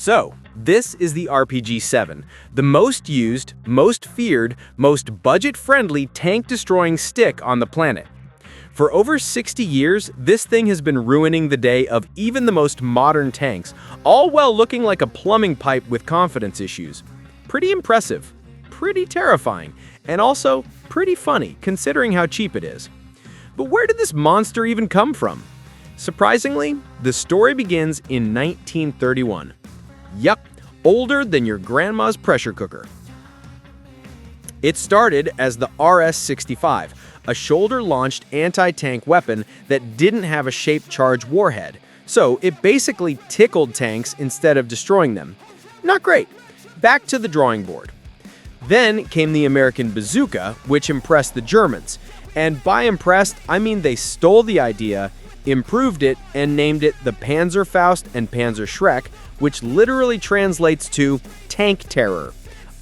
So, this is the RPG-7, the most used, most feared, most budget-friendly tank-destroying stick on the planet. For over 60 years, this thing has been ruining the day of even the most modern tanks, all while looking like a plumbing pipe with confidence issues. Pretty impressive, pretty terrifying, and also pretty funny considering how cheap it is. But where did this monster even come from? Surprisingly, the story begins in 1931. Yup, older than your grandma's pressure cooker. It started as the RS-65, a shoulder-launched anti-tank weapon that didn't have a shaped charge warhead, so it basically tickled tanks instead of destroying them. Not great. Back to the drawing board. Then came the American bazooka, which impressed the Germans. And by impressed, I mean they stole the idea, improved it, and named it the Panzerfaust and Panzerschreck, which literally translates to tank terror.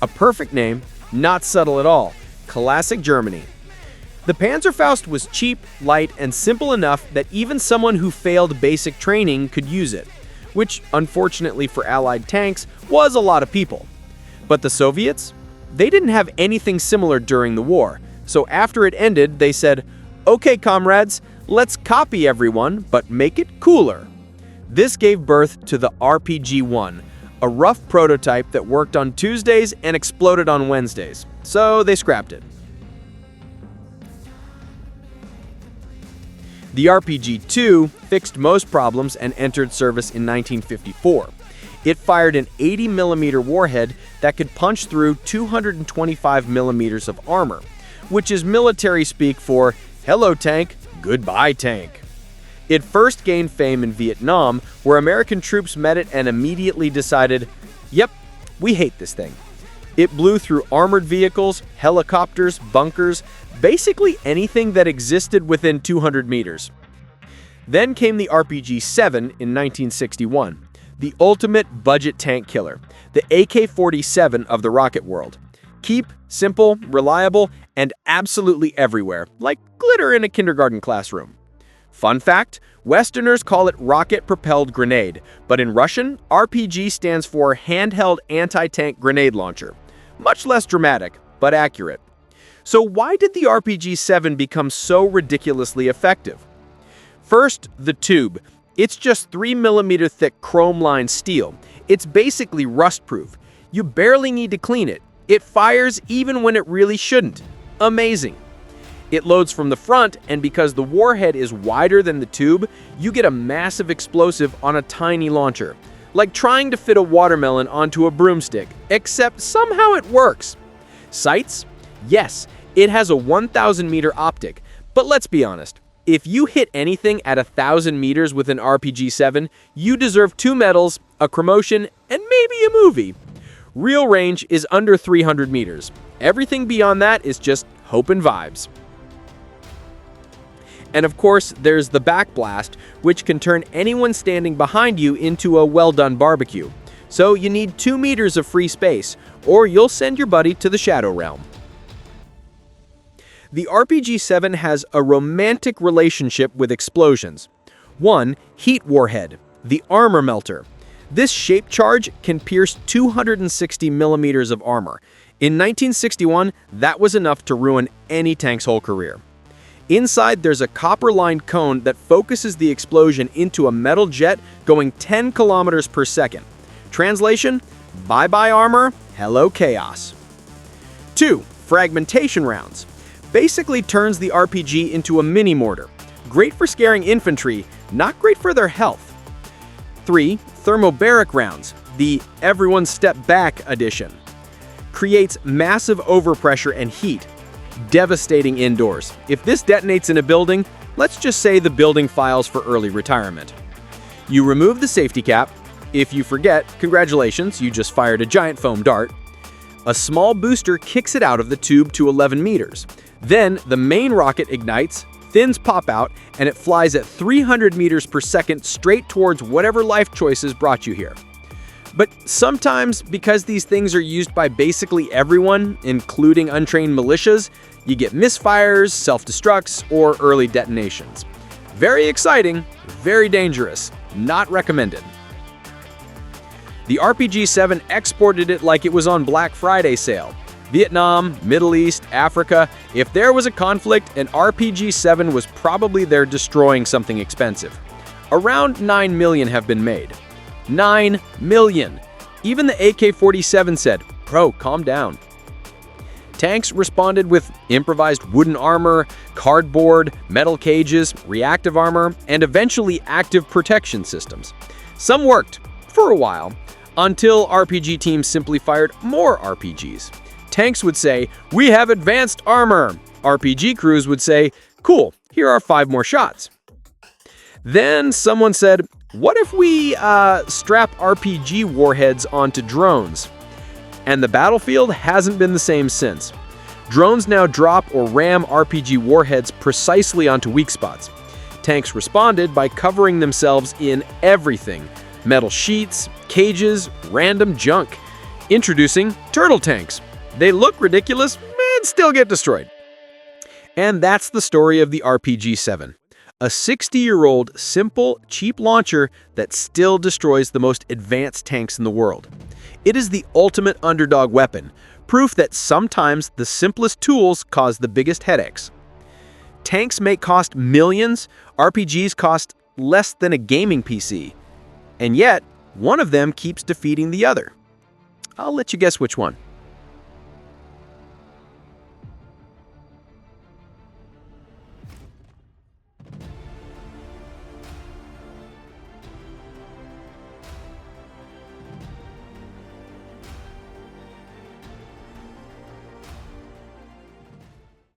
A perfect name, not subtle at all. Classic Germany. The Panzerfaust was cheap, light, and simple enough that even someone who failed basic training could use it, which, unfortunately for Allied tanks, was a lot of people. But the Soviets? They didn't have anything similar during the war, so after it ended, they said, "Okay, comrades, let's copy everyone, but make it cooler." This gave birth to the RPG-1, a rough prototype that worked on Tuesdays and exploded on Wednesdays, so they scrapped it. The RPG-2 fixed most problems and entered service in 1954. It fired an 80mm warhead that could punch through 225mm of armor, which is military speak for, "Hello tank, goodbye tank." It first gained fame in Vietnam, where American troops met it and immediately decided, "Yep, we hate this thing." It blew through armored vehicles, helicopters, bunkers, basically anything that existed within 200 meters. Then came the RPG-7 in 1961, the ultimate budget tank killer, the AK-47 of the rocket world. Cheap, simple, reliable, and absolutely everywhere, like glitter in a kindergarten classroom. Fun fact, Westerners call it rocket-propelled grenade, but in Russian, RPG stands for handheld anti-tank grenade launcher. Much less dramatic, but accurate. So why did the RPG-7 become so ridiculously effective? First, the tube. It's just 3mm thick chrome-lined steel. It's basically rust-proof. You barely need to clean it. It fires even when it really shouldn't. Amazing. It loads from the front, and because the warhead is wider than the tube, you get a massive explosive on a tiny launcher. Like trying to fit a watermelon onto a broomstick, except somehow it works. Sights? Yes, it has a 1,000-meter optic, but let's be honest. If you hit anything at 1,000 meters with an RPG-7, you deserve 2 medals, a promotion, and maybe a movie. Real range is under 300 meters. Everything beyond that is just hope and vibes. And of course, there's the backblast, which can turn anyone standing behind you into a well-done barbecue. So you need 2 meters of free space, or you'll send your buddy to the Shadow Realm. The RPG-7 has a romantic relationship with explosions. 1. Heat warhead, the armor melter. This shaped charge can pierce 260mm of armor. In 1961, that was enough to ruin any tank's whole career. Inside, there's a copper-lined cone that focuses the explosion into a metal jet going 10 kilometers per second. Translation: bye-bye armor, hello chaos. 2. Fragmentation rounds. Basically turns the RPG into a mini-mortar. Great for scaring infantry, not great for their health. 3. Thermobaric rounds, the everyone step back edition. Creates massive overpressure and heat. Devastating indoors. If this detonates in a building, let's just say the building files for early retirement. You remove the safety cap. If you forget, congratulations, you just fired a giant foam dart. A small booster kicks it out of the tube to 11 meters. Then the main rocket ignites, fins pop out, and it flies at 300 meters per second straight towards whatever life choices brought you here. But sometimes, because these things are used by basically everyone, including untrained militias, you get misfires, self-destructs, or early detonations. Very exciting, very dangerous, not recommended. The RPG-7 exported it like it was on Black Friday sale. Vietnam, Middle East, Africa, if there was a conflict, an RPG-7 was probably there destroying something expensive. Around 9 million have been made. 9 million! Even the AK-47 said, "Bro, calm down." Tanks responded with improvised wooden armor, cardboard, metal cages, reactive armor, and eventually active protection systems. Some worked, for a while, until RPG teams simply fired more RPGs. Tanks would say, "We have advanced armor." RPG crews would say, "Cool, here are 5 more shots." Then someone said, "What if we strap RPG warheads onto drones?" And the battlefield hasn't been the same since. Drones now drop or ram RPG warheads precisely onto weak spots. Tanks responded by covering themselves in everything: metal sheets, cages, random junk. Introducing turtle tanks. They look ridiculous and still get destroyed. And that's the story of the RPG-7. A 60-year-old, simple, cheap launcher that still destroys the most advanced tanks in the world. It is the ultimate underdog weapon, proof that sometimes the simplest tools cause the biggest headaches. Tanks may cost millions, RPGs cost less than a gaming PC. And yet, one of them keeps defeating the other. I'll let you guess which one.